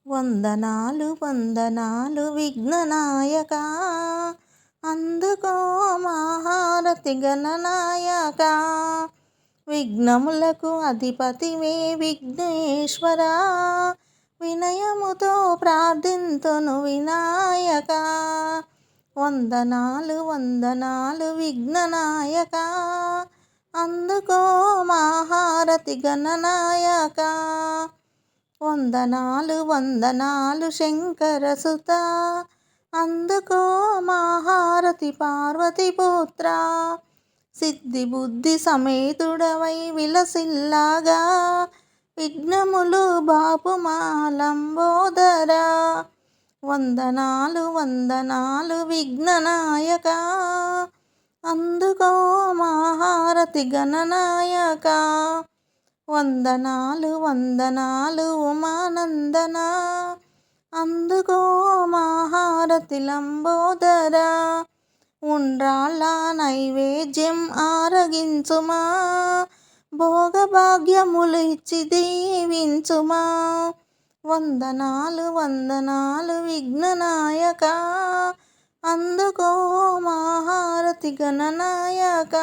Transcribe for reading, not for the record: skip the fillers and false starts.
వందనాలు వందనాలు విఘ్ననాయక, అందుకో మహారతి గణనాయక. విఘ్నములకు అధిపతివే విఘ్నేశ్వర, వినయముతో ప్రార్థింతును వినాయక. వందనాలు వందనాలు విఘ్ననాయక, అందుకో మహారతి గణనాయక. వందనాలు వందనాలు శంకరసుత, అందుకో మహారతి పార్వతీపుత్ర. సిద్ధి బుద్ధి సమేతుడవై విలసిల్లాగా, విఘ్నములు బాపుమా లంబోదర. వందనాలు వందనాలు విఘ్ననాయక, అందుకో మహారతి గణనాయక. వందనాలు వందనాలు ఉమానందన, అందుకో మహారతి లంబోదర. ఉండ్రాళ్ళ నైవేద్యం ఆరగించుమా, భోగభాగ్యములు ఇచ్చి దీవించుమా. వందనాలు వందనాలు విఘ్ననాయక, అందుకో మహారతి గణనాయక.